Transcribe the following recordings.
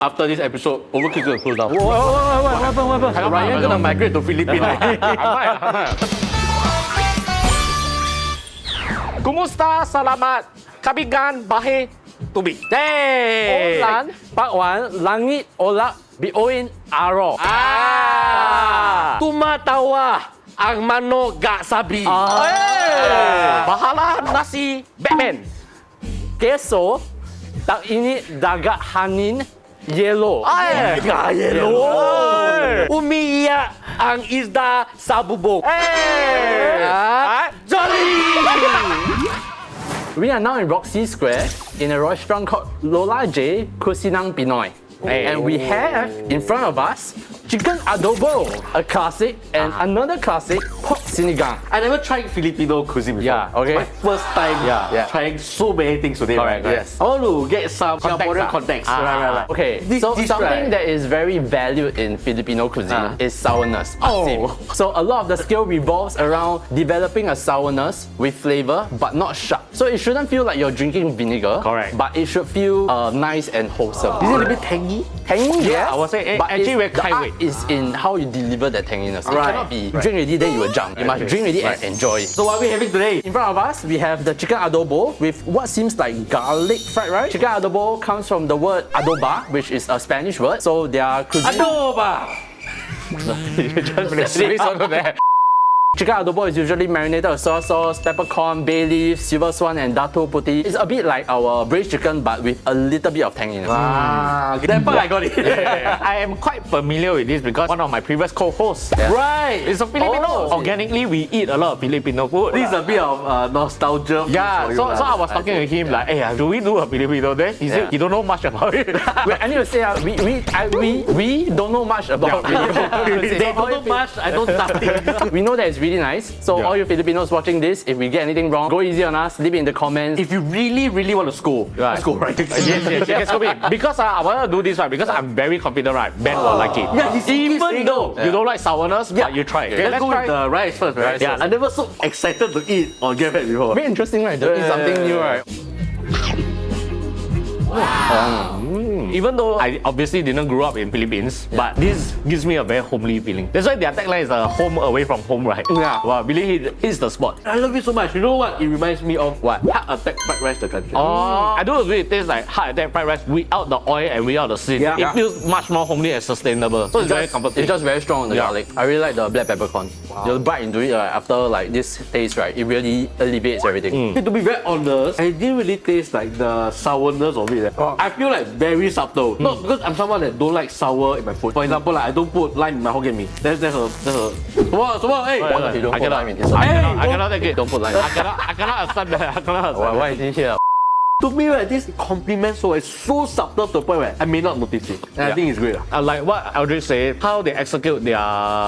After this episode, Overkill gonna close down. What happened? Ryan gonna migrate to Philippines. Kumusta? Salamat. Kabigan, bahe, tubig. Hey! Ulan, pakwan, langit, olak, bioin, araw. Tumatawa ang manok gak sabi. Bahala nasi Batman. Keso, tak ini dagat hangin yellow. Yellow. Umiiyak ang isda sa bubong. Jolly! We are now in Roxy Square in a restaurant called Lola Kusinang Pinoy. And we have in front of us chicken adobo, a classic, and another classic, pork sinigang. I never tried Filipino cuisine before. Yeah, okay. It's my first time trying so many things today. Correct, right? yes. I want to get some Singaporean context. Right. Okay, so something that is very valued in Filipino cuisine is sourness. So a lot of the skill revolves around developing a sourness with flavor, but not sharp. So it shouldn't feel like you're drinking vinegar. Correct. But it should feel nice and wholesome. Is it a little bit tangy? Tangy, yes. I would say but actually the art is in how you deliver that tanginess. It cannot be drink ready then you will jump. You must drink ready and enjoy. So what are we having today? In front of us, we have the chicken adobo with what seems like garlic fried rice. Chicken adobo comes from the word adoba, which is a Spanish word. So their cuisine. Adoba! You just release onto there. Chicken adobo is usually marinated with soy sauce, peppercorn, bay leaf, silver swan, and dato puti. It's a bit like our braised chicken, but with a little bit of tanginess. That part I got it. I am quite familiar with this because one of my previous co-hosts Right! is a Filipino. Organically, we eat a lot of Filipino food. This is a bit of nostalgia. Yeah, so I was talking to him like, hey, do we do a Filipino then? He said he don't know much about it. Wait, I need to say, we don't know much about They don't know much, I know nothing. We know that it's really nice. So all you Filipinos watching this, if we get anything wrong, go easy on us, leave it in the comments. If you really want to score, let's go right. Yes, because I want to do this right because I'm very confident right. Ben will like it. Yeah, Even though you don't like sourness, but you try it. Okay, let's go try with the rice first, right? Yeah. I never so excited to eat or get fed before. Very interesting, right? To eat something new, right? Even though I obviously didn't grow up in Philippines, but this gives me a very homely feeling. That's why their tagline is home away from home, right? Yeah. Wow, really hits the spot. I love it so much. You know what? It reminds me of What? Heart Attack Fried Rice, the country. I do agree it tastes like heart attack fried rice without the oil and without the seed. Yeah. It feels much more homely and sustainable. So it's very comforting. It's just very strong on the garlic. I really like the black peppercorn. You bite into it after like this taste, right? It really alleviates everything. To be very honest, I didn't really taste like the sourness of it. I feel like very subtle. Not because I'm someone that don't like sour in my food. For example, like I don't put lime in my Hokkien mee. That's a. What? Hey! You don't I put cannot. lime in this. I cannot take it. Don't put lime. I cannot accept that. I cannot accept Why that. is he here? To me, right, this compliment so it's so subtle to the point where I may not notice it. And I think it's great. Like what Aldrich said, how they execute their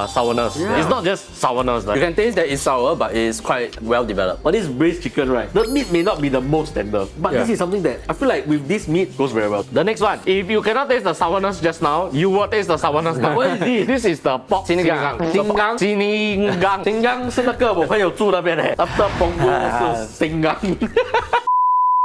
sourness. It's not just sourness. You can taste that it's sour, but it's quite well developed. But this braised chicken, right, the meat may not be the most tender, but this is something that I feel like with this meat goes very well. The next one, if you cannot taste the sourness just now, you will taste the sourness now. What is this? This is the pork Sinigang. Sinigang. 新疆是那个我朋友住那边的，after Punggol 是新疆。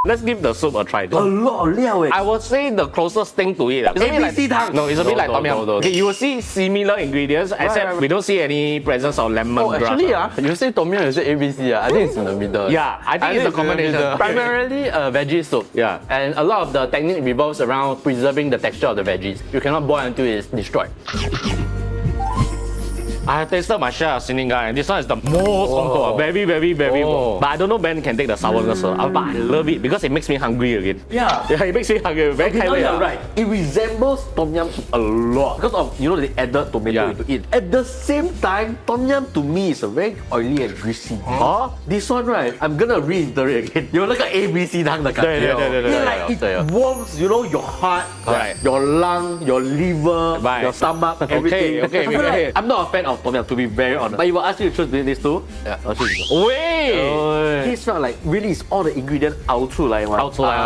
Let's give the soup a try. A lot of 料哎。 I would say the closest thing to it. It's a bit like ABC 汤。 No, it's a bit like tom yum. no. Okay, you will see similar ingredients, except we don't see any presence of lemon. Oh, actually, you say tom yum, you say ABC. I think it's in the middle. Yeah, I think it's a combination. Primarily a veggie soup. Yeah. And a lot of the technique revolves around preserving the texture of the veggies. You cannot boil until it's destroyed. I have tasted my share of sinigang, and this one is the most warm. Very warm. But I don't know Ben can take the sourness, but I love it because it makes me hungry again. Yeah. Yeah, it makes me hungry. Very Now calorie. you're right. It resembles tom yum a lot because of they added tomato into it. At the same time, tom yum to me is a very oily and greasy. This one right, I'm gonna reiterate again. 有那个 ABC 汤的感觉。对。 Yeah, like it warms, your heart, Right. your lung, your liver, Right. your stomach, everything. Okay, I feel like I'm not a fan of of tom yum, to be very honest. But if I ask you to choose between these two, Yeah. I'll choose this. Wait. This one like really is all the ingredients out to like one.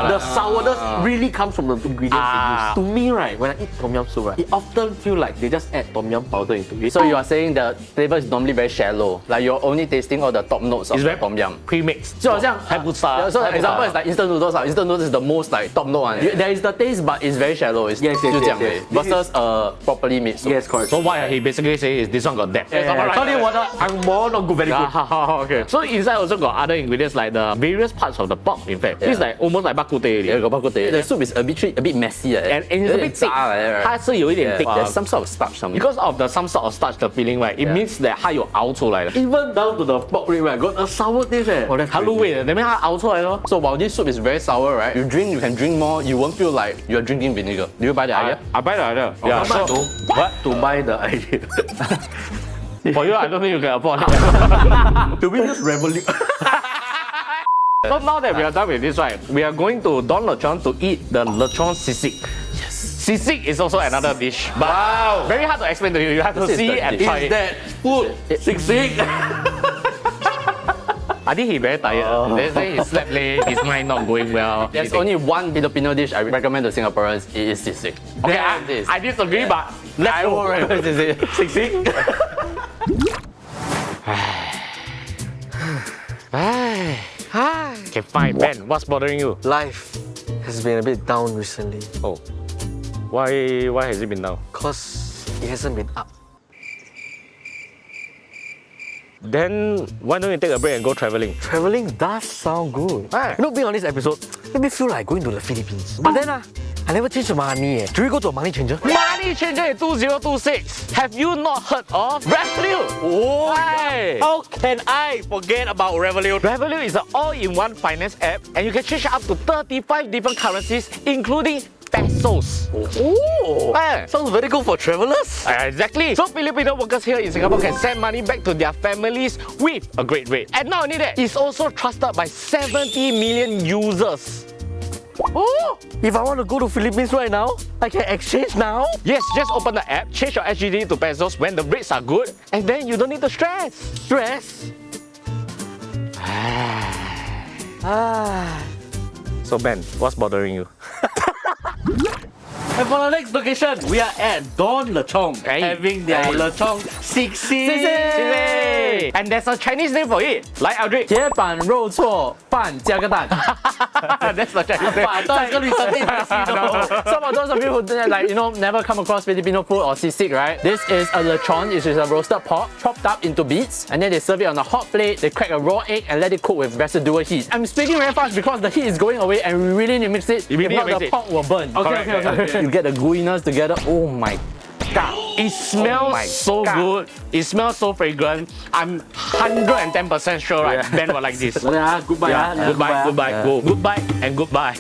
The sourness really comes from the ingredients they use. To me, right, when I eat tom yum soup, right, it often feel like they just add tom yum powder into it. So you are saying the flavor is normally very shallow, like you're only tasting all the top notes of It's the very tom yum. pre-mixed. 就好像 So example is like instant noodles. Instant noodles is the most like top note one. There is the taste, but it's very shallow. It's Yes, 就这样 yes. versus properly made soup. Yes, correct. So what he basically say is this one got depth. Sorry, what? I'm more not good, very good. Okay. So inside also got other ingredients like the various parts of the pork. In fact, this is like almost like bak kut teh. Yeah, got bak kut teh. The soup is a bit messy, And it's a bit thick. 它是有一点 thick. There's some sort of starch something. Because of the some sort of starch the feeling, right? It means that 它有熬出来的。 Even down to the pork rib, right, got a sour taste. Oh, 它入味的，那边它熬出来咯。 So while this soup is very sour, right? You can drink more. You won't feel like you're drinking vinegar. Do you buy the idea? I buy the idea. Yeah. How much So, what? To buy the idea. for you, I don't think you can afford it. To be just revolution. So now that we are done with this, right, we are going to Don Lechon to eat the Lechon Sisig. Yes. Sisig is also another dish, but very hard to explain to you. You have to This is see the and dish. try Is it. that food? Sisig. I think he very tired. They say he slept late, his mind not going well. There's only one Filipino dish I recommend to Singaporeans. It is sisig. Okay, This. I disagree, but let's I go. won't recommend sisig. Sisig. Okay, fine. Ben, what's bothering you? Life has been a bit down recently. Oh, why has it been down? Cause it hasn't been up. Then why don't you take a break and go traveling? Traveling does sound good. You know, being on this episode, made me feel like going to the Philippines. But then I never changed the money. Should we go to a money changer? Money changer in 2026. Have you not heard of Revolut? Oh, Hey. how can I forget about Revolut? Revolut is an all-in-one finance app, and you can change up to 35 different currencies, including pesos. Oh, sounds very good for travelers. Exactly. So Filipino workers here in Singapore can send money back to their families with a great rate. And not only that, it's also trusted by 70 million users. Oh, if I want to go to Philippines right now, I can exchange now. Yes, just open the app, change your SGD to pesos when the rates are good, and then you don't need to stress. Stress. So Ben, what's bothering you? And for the next location, we are at Don Lechon, Hey. having their Hey. Lechon Sisig. Sisig. And there's a Chinese name for it, like Aldrich. 铁板肉错饭加个蛋。 That's the Chinese name. I thought it's gonna be something messy, though. Some of those of you who never come across Filipino food or sisig, right? This is a lechon, which is a roasted pork chopped up into bits, and then they serve it on a hot plate. They crack a raw egg and let it cook with residual heat. I'm speaking very fast because the heat is going away, and we really need to mix it. You really if not, mix the it. pork will burn. Okay. You get the gooiness together. Oh my god! It smells my so God. good. It smells so fragrant. I'm 110% sure, right? Ben will like this. Goodbye. Goodbye, goodbye, go. Goodbye and goodbye.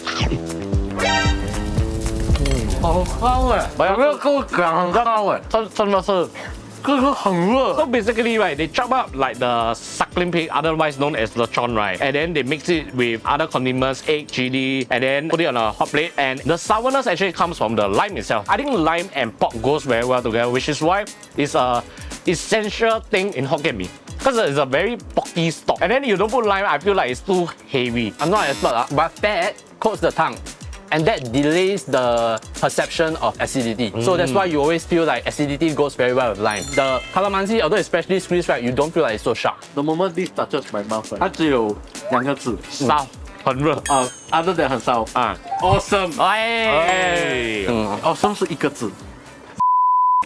好香哎！有没有够港高哎？真的是。哥哥很热。 So basically, right, they chop up like the suckling pig, otherwise known as lechon, right? And then they mix it with other condiments, egg, chili, and then put it on a hot plate. And the sourness actually comes from the lime itself. I think lime and pork goes very well together, which is why it's a essential thing in Hokkien Mee. Because it's a very porky stock. And then you don't put lime, I feel like it's too heavy. I'm not an expert, but fat coats the tongue. And that delays the perception of acidity. So that's why you always feel like acidity goes very well with lime. The calamansi, although it's freshly squeezed, right, you don't feel like it's so sharp. The moment this touches my mouth, 它只有2个字，烧，很热。 other than 很烧啊 ，awesome。哎， awesome 是1个字。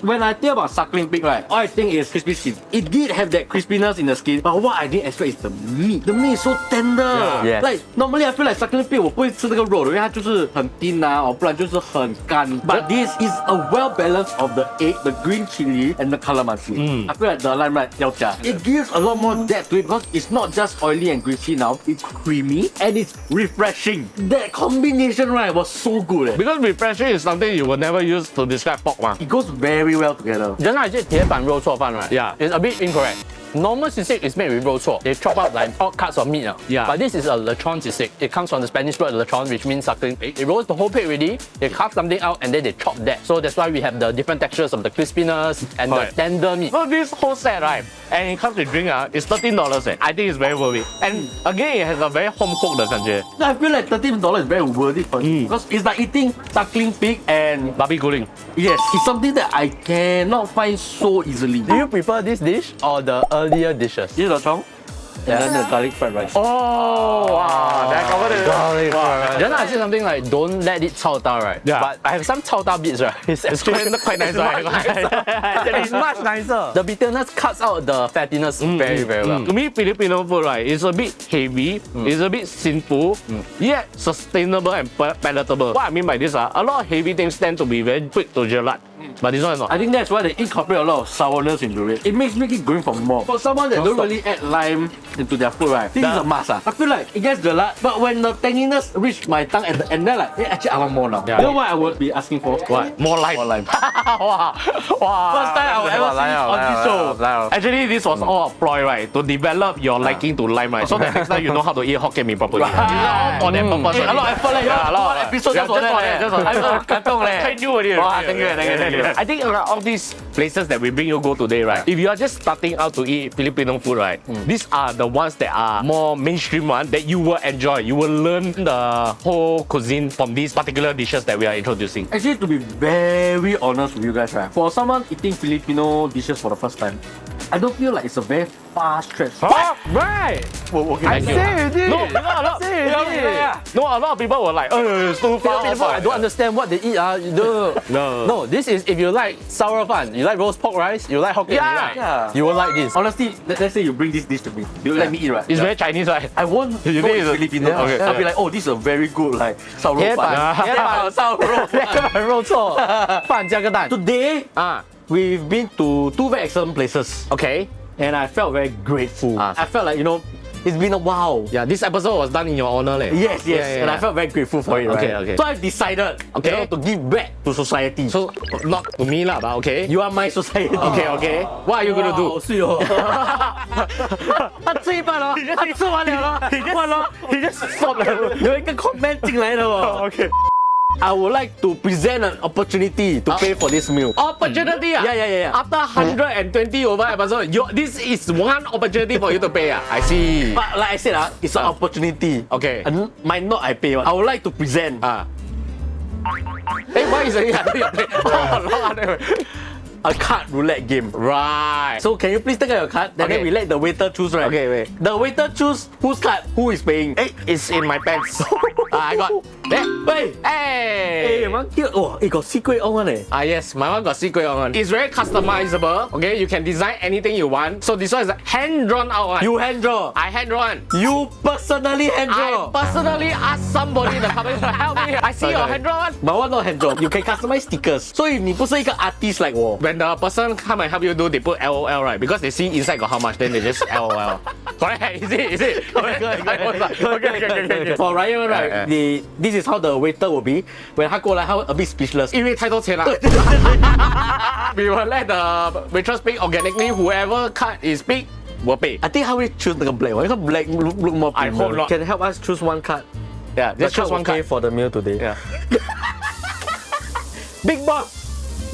When I think about suckling pig, right, all I think is crispy skin. It did have that crispiness in the skin, but what I didn't expect is the meat. The meat is so tender. Yeah. Like normally I feel like suckling pig 我不会吃这个肉的，因为它就是很 thin 啊，不然就是很干。But this is a well balance of the egg, the green chili, and the calamansi. I feel like the lime right 要加。It gives a lot more depth to it because it's not just oily and greasy now. It's creamy and it's refreshing. That combination right was so good. Because refreshing is something you will never use to describe pork, ma. It goes very well together. Just now I said 铁板肉错饭, right? Yeah. It's a bit incorrect. Normal sisig is made with rochor. They chop up like all cuts of meat. Yeah. But this is a lechon sisig. It comes from the Spanish word lechon, which means suckling pig. They roast the whole pig already. They carve something out and then they chop that. So that's why we have the different textures of the crispiness and the Correct. tender meat. So this whole set, right, and it comes with drink, it's $13. I think it's very worth it. And again, it has a very home cooked 的感觉 I feel like $13 is very worth it for me because it's like eating suckling pig and barbecue cooling. yes, it's something that I cannot find so easily. Do you prefer this dish or the earlier dishes? This is the chong and then the garlic fried rice. Oh, wow. That covered it. Garlic fried rice. Just now I said something like don't let it chao da, right? Yeah. But I have some chao da bits, right? It's quite nice, right? It's much nicer. The bitterness cuts out the fattiness very, very well. To me, Filipino food, right, is a bit heavy, it's a bit simple, yet sustainable and palatable. What I mean by this, a lot of heavy things tend to be very quick to gelatin. But this one is not. I think that's why they incorporate a lot of sourness into it. It makes me keep going for more. For someone that don't really add lime into their food, right? This is a must. I feel like it gets the lot, but when the tanginess reach my tongue at the end, then like, hey, actually I want more now. Yeah. You know what I would be asking for? What? More lime. More lime. wow. First time I will ever see this on this show. Actually, this was all a ploy, right? To develop your liking to lime, right? So that next time you know how to eat Hokkien Mee properly. This is all for that purpose. A lot of effort, like, Yeah, a lot of episodes yeah, just for just for that. that, just for that. I'm katong leh. Train you already. Wow, thank you. I think all these places that we bring you go today, right? If you are just starting out to eat Filipino food, right? These are the ones that are more mainstream one that you will enjoy. You will learn the whole cuisine from these particular dishes that we are introducing. Actually, to be very honest with you guys, right? For someone eating Filipino dishes for the first time, I don't feel like it's a very fast stretch. Huh? Right. I say already. No, a lot. Say already. No, a lot of people were like, it's too far. People, I don't understand what they eat. No, this is if you like sour fan, you like roast pork rice, you like Hokkien Mee, Yeah. right? Yeah. You will like this. Honestly, let's say you bring this dish to me. You let me eat, right? It's very Chinese, right? I won't You know think it's it's a- Filipino. Yeah. Okay. I'll be like, oh, this is a very good like 烧肉铁板，饭。铁板烧肉，铁板肉错，饭加个蛋。 Today, Ah, we've been to two very excellent places, okay. and I felt very grateful. Ah. I felt like, it's been a while. Yeah, this episode was done in your honor, leh. Yes, Yeah, and I felt very grateful for it. Okay, right? okay. So I've decided, Okay. to give back to society. So, not to me lah, but okay. you are my society. Okay. What are you gonna do? 好睡哦。他吃一半了，他吃完了了，完了，he just stop 了。有一个 comment 进来了哦。Okay. I would like to present an opportunity to pay for this meal. Opportunity, ah? Yeah. After 120 over episode, this is one opportunity for you to pay. I see. But like I said, it's an opportunity. Okay. And might not I pay one. I would like to present Hey, why is it under your plate? a card roulette game. Right. So can you please take out your card? Then Okay. we let the waiter choose, right? Okay, wait. The waiter choose whose card, who is paying. Hey, it's in my pants. I got. There. Wait. Hey. Hey, man, cute. Oh, it got secret on one. Yes, my one got secret on. It's very customizable. Okay, you can design anything you want. So this one is a hand drawn out one. You hand draw. I hand drawn. You personally hand I draw. personally ask somebody in the company to help me. I see your hand drawn one. My one not hand draw. You can customize stickers. So if 你不是一个 artist like 我 When the person come and help you do, they put LOL, right? Because they see inside got how much, then they just LOL. Correct? Is it? Okay. For Ryan, right? Yeah. This is how the waiter will be. When 他过来，他会 a bit speechless. 因为太多钱了。We will let the waitress pick organically. Whoever cut is big will pay. I think 他会 choose 那个 black one. 那个 black look more I premium. hope not. Can help us choose one card. Yeah, The just choose card one will pay card. for the meal today. Yeah.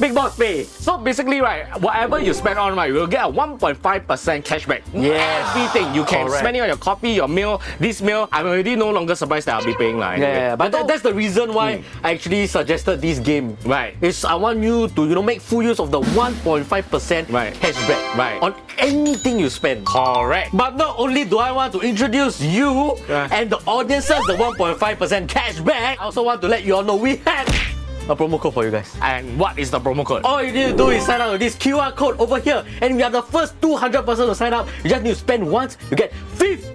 Big boss pay. So basically, right, whatever you spend on, right, you will get a 1.5% cashback. Yes. Everything. You can Correct. spend it on your coffee, your meal, this meal. I'm already no longer surprised that I'll be paying. Yeah, but that's the reason why I actually suggested this game. Right. Is I want you to make full use of the 1.5% Right. cashback Right. on anything you spend. Correct. But not only do I want to introduce you and the audiences the 1.5% cashback, I also want to let you all know we had a promo code for you guys. And what is the promo code? All you need to do is sign up with this QR code over here, and we are the first 200 persons to sign up. You just need to spend once, you get 50%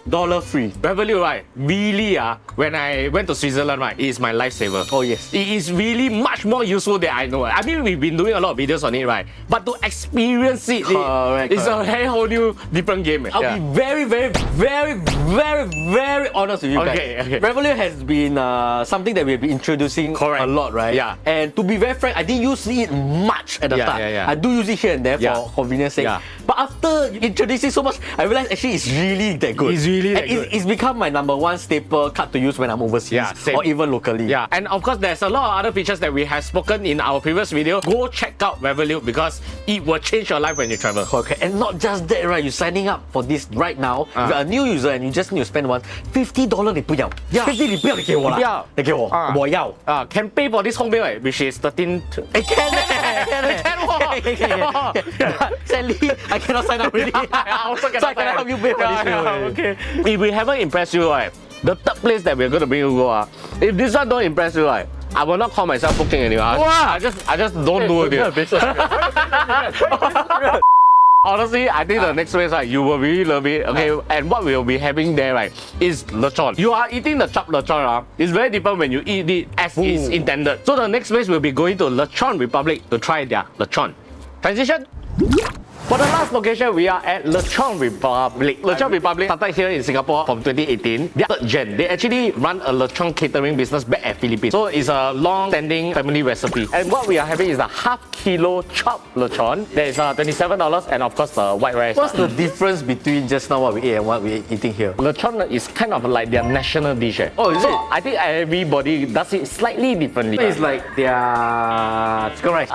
$3 free. Revenue, right? Really, when I went to Switzerland, right, it is my lifesaver. Oh, yes. It is really much more useful than I know. I mean, we've been doing a lot of videos on it, right? But to experience it, it's a whole new different game. I'll be very, very, very, very, very honest with you guys. Okay. Revenue has been something that we've been introducing a lot, right? Yeah. And to be very frank, I didn't use it much at the start. I do use it here and there for convenience sake. Yeah. But after introducing so much, I realized actually it's really that good. It's really that good. It's become my #1 staple card to use when I'm overseas or even locally. Yeah, and of course, there's a lot of other features that we have spoken in our previous video. Go check out Revolut because it will change your life when you travel. Okay, and not just that, right? You're signing up for this right now. If you're a new user and you just need to spend $50你不要 ，50你不要你给我啦，你给我，我要。Can pay for this home bill, which is 13. Sadly, I cannot sign up already. So I cannot help you pay for this bill. Okay. If we haven't impressed you, right, the third place that we're going to bring you go, if this one don't impress you, right, I will not call myself booking anymore. I just don't do it. Honestly, I think the next place, right, you will really love it. Okay, and what we'll be having there, right, is lechon. You are eating the chopped lechon, it's very different when you eat it as is intended. So the next place we'll be going to Lechon Republic to try their lechon. Transition. For the last location, we are at Lechon Republic. Lechon Republic started here in Singapore from 2018. They are third gen. They actually run a lechon catering business back at Philippines. So it's a long-standing family recipe. And what we are having is the half-kilo chopped lechon. There is $27 and of course the white rice. What's the difference between just now what we ate and what we're eating here? Lechon is kind of like their national dish. Oh, is it? I think everybody does it slightly differently. It's like their chicken rice.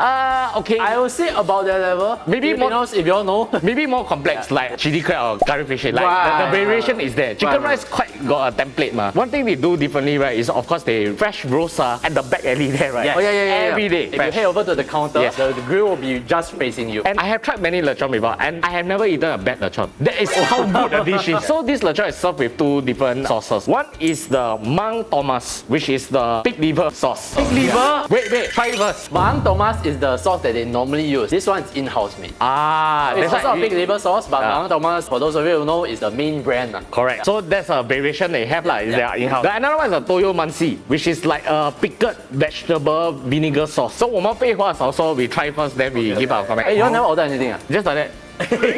Okay. I will say about that level. Maybe more, Filipinos, if you all know. maybe more complex like chili crab or curry fish. Like the variation is there. Chicken rice quite got a template. One thing they do differently, right, is of course they fresh roast at the back alley there, right? Yes. Oh, yeah. Every day. If you head over to the counter, Yes. the grill will be just facing you. And I have tried many lechon before, and I have never eaten a bad lechon. That is how good a dish is. So this lechon is served with two different sauces. One is the Mang Thomas, which is the pig liver sauce. Pig liver? Wait, try it first. Mang Thomas is the sauce that they normally use. This one is in-house made. That's It's also a big liver sauce, but Mang Thomas, for those of you who know, is the main brand. Correct. So that's a variation they have is their in-house. The another one is a Toyo Mansi, which is like a pickled vegetable vinegar sauce. So 我们废话少说, we try first, then we give our comment. Hey, you all never order anything? Just like that. This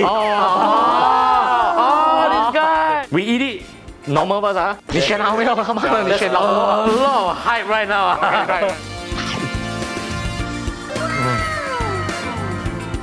guy. We eat it normal first. 你选好没有？你选老。A lot of hype right now.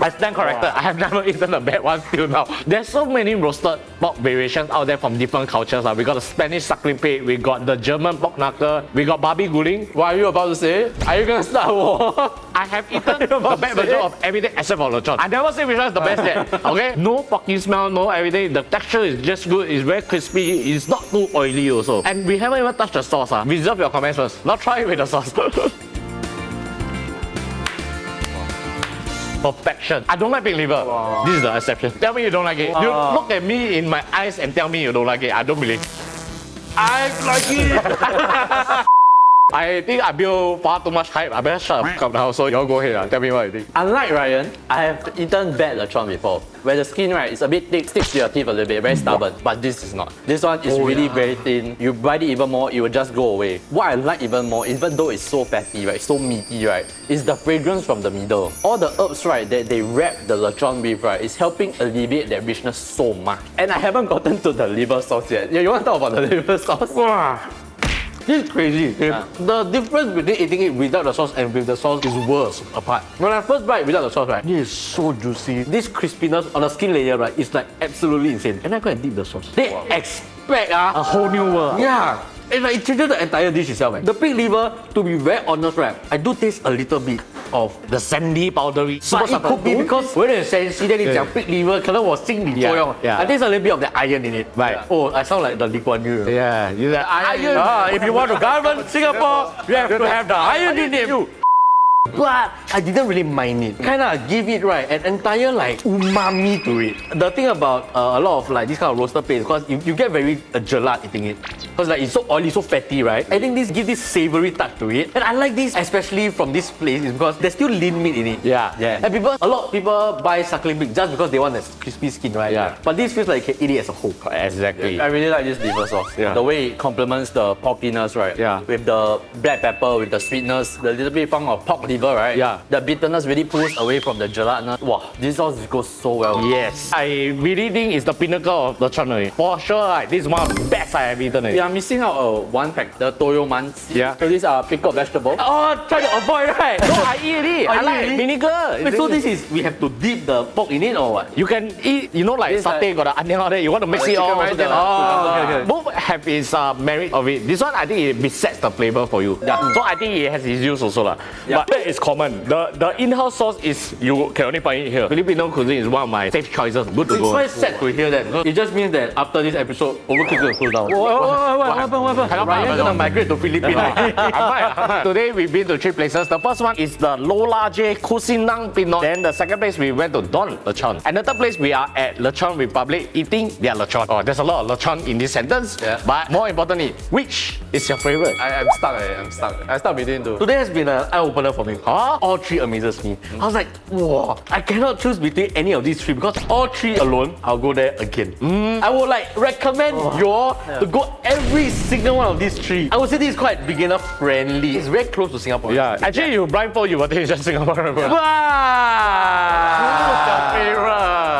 I stand corrected. I have never eaten a bad one till now. There's so many roasted pork variations out there from different cultures. We got the Spanish suckling pig, we got the German pork knuckle, we got Barbie guling. What are you about to say? Are you gonna start war? I have eaten the bad version of everything except for lechon. I never say which one is the best yet. Okay? No porky smell, no everything. The texture is just good. It's very crispy. It's not too oily also. And we haven't even touched the sauce. Reserve your comments first. Now try it with the sauce. Perfection. I don't like pig liver. Wow. This is the exception. Tell me you don't like it. You look at me in my eyes and tell me you don't like it. I don't believe. I like it. I think I built far too much hype. I better shut up now. So you all go ahead. Tell me what you think. Unlike Ryan, I have eaten bad lechon before, where the skin, right, is a bit thick, sticks to your teeth a little bit, very stubborn. But this is not. This one is really very thin. You bite it even more, it will just go away. What I like even more, even though it's so fatty, right, so meaty, right, is the fragrance from the middle. All the herbs, right, that they wrap the lechon with, right, is helping alleviate that richness so much. And I haven't gotten to the liver sauce yet. You want to talk about the liver sauce? Wow. This is crazy. The difference between eating it without the sauce and with the sauce is worlds apart. When I first bite without the sauce, right, this is so juicy. This crispiness on the skin layer, right, is like absolutely insane. And I go and dip the sauce. They expect A whole new world. yeah. And like, it changes the entire dish itself. The pig liver, to be very honest, right, I do taste a little bit of The sandy powdery. but it could be because 我有点 sensi 的你讲 pig liver 可能我心理作用 Yeah. I taste a little bit of the iron in it. Right. Oh, I sound like the Lee Kuan Yew. Yeah, you like Iron. If you want to govern Singapore, you have to have the iron in it. but I didn't really mind it. Kinda give it right an entire like umami to it. The thing about a lot of like this kind of roasted plates, because you get very gelat eating it. Because like it's so oily, so fatty, right? I think this gives this savory touch to it. And I like this especially from this place is because there's still lean meat in it. Yeah. And a lot of people buy suckling pig just because they want a crispy skin, right? Yeah. But this feels like you can eat it as a whole. Exactly. I really like this liver sauce. Yeah. The way it complements the porkiness, right? Yeah. With the black pepper, with the sweetness, the little bit funk of pork liver, right? Yeah. The bitterness really pulls away from the gelatinous. Wow, this sauce goes so well. Yes. I really think it's the pinnacle of lechon. For sure, right? This is one of the best I have eaten. We are missing out one pack, the toyo man. Yeah. So these are pickled vegetables. Oh, try to avoid, right? No, I eat it. I eat like it? vinegar. Wait, so this is, we have to dip the pork in it or what? You can eat, you know, like This satay got the onion all that. You want to mix it all. chicken rice, together. okay. Both have its merit of it. This one, I think it besets the flavor for you. Yeah. So I think it has its use also lah. But that is common. The in-house sauce is you can only find it here. Filipino cuisine is one of my safe choices. Good to It's go. quite sad to hear that. Because it just means that after this episode, Overkill will close down. What happened? Ryan's gonna migrate to Philippines. I might. Today we've been to 3 places. The first one is the Lola J Kusinang Pinoy. Then the second place we went to Don Lechon. And the third place we are at Lechon Republic eating their lechon. Oh, there's a lot of lechon in this sentence. Yeah. But more importantly, which is your favorite? I'm stuck. I'm stuck between two. Today has been an eye-opener for me. Huh? All three amazes me. I was like, wow, I cannot choose between any of these three because all three alone, I'll go there again. I would like recommend you all to go every single one of these three. I would say this is quite beginner friendly. It's very close to Singapore. Yeah, actually you blindfold you, but think it's just Singaporean.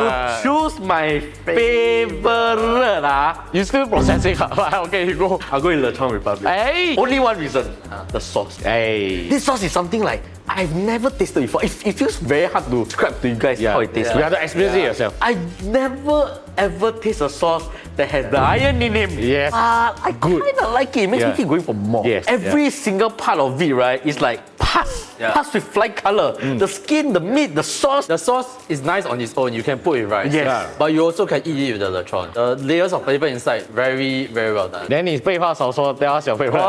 To choose my favorite, You still processing? Okay, you go. I'll go in Lechon Republic. Hey! Only one reason, the sauce. Hey! This sauce is something like I've never tasted before. It feels very hard to describe to you guys how it tastes. You have to experience it yourself. I never ever taste a sauce that has the iron in it. Yes. I kind of like it. It makes me Yeah. keep going for more. Yes, Every single part of it, right, is like pus. Yeah. Pus with fly color. The skin, the meat, the sauce. The sauce is nice on its own. You can put it rice. Yes. Yeah. But you also can eat it with the lechon. The layers of flavor inside, very, very well done. Then 你废话少说 tell us your favorite.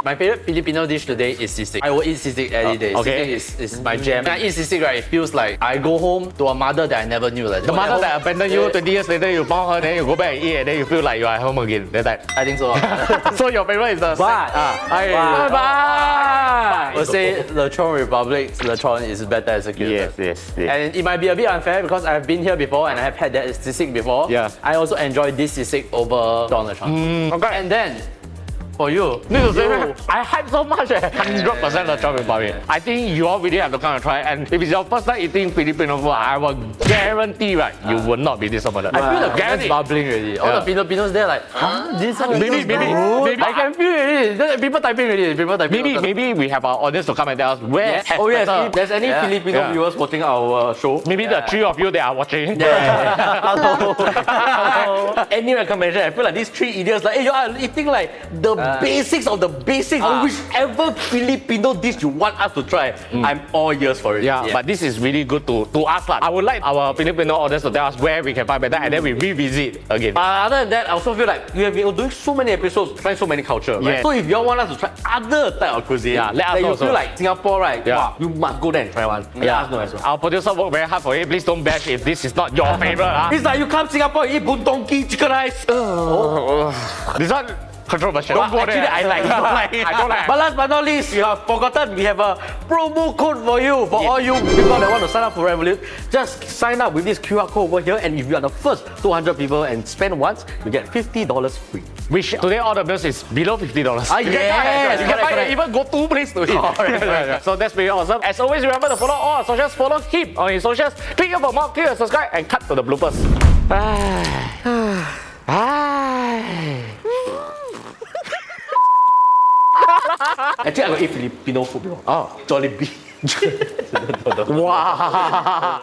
My favorite Filipino dish today is sisig. I will eat sisig any day. Okay. Sisig is my jam. When I eat sisig, right, it feels like I go home to a mother that I never knew. Like The mother that abandoned you 20 years later, you found her, then you go back and eat, and then you feel like you are at home again. That type. I think so. So your favorite is the But- bye. I would say Lechon Republic, lechon is better executed. Yes. And it might be a bit unfair because I've been here before and I have had that sisig before. Yeah. I also enjoy this sisig over Don Lechon. Okay. And then, for you, Need to say, I hype so much, 100% Lechon Republic. I think you all really have to come and try. And if it's your first time eating Filipino food, I will guarantee, right, you will not be disappointed. I feel the guarantee. guarantee bubbling already. All the Filipinos there like, huh? This one Maybe. I can feel it. There's people typing already. Maybe we have our audience to come and tell us where. Yes. Oh yes, better. if there's any Yeah. Filipino Yeah. viewers watching our show, Maybe the 3 of you that are watching. any recommendation? I feel like these three idiots, like, hey, you are eating like the basics of the basics of whichever Filipino dish you want us to try. I'm all ears for it. Yeah, but this is really good to us lah. I would like our Filipino audience to tell us where we can find better, and then we revisit again. Other than that, I also feel like we have been doing so many episodes, trying so many culture, right? Yes. So if you all want us to try other type of cuisine, Yeah, let us that know you feel also. like Singapore, right? Yeah. Wow, you must go there and try one. Let us know as well. Our producer worked very hard for it. Please don't bash if this is not your favorite. It's like you come Singapore, you eat buntonki, chicken rice. This one controversial. Don't go Actually, there. I like. I don't like. But last but not least, you have forgotten we have a promo code for you. For all you people that want to sign up for Revolut, just sign up with this QR code over here, and if you are the first 200 people and spend once, you get $50 free. Which today all the meals is below $50. Yes, You can correct, find correct. even go 2 places to eat. Correct. So that's pretty awesome. As always, remember to follow all our socials. Follow him on his socials. Click here for more. Click and subscribe and cut to the bloopers. Actually, I got eat Filipino food before. Oh. Jollibee. Wow.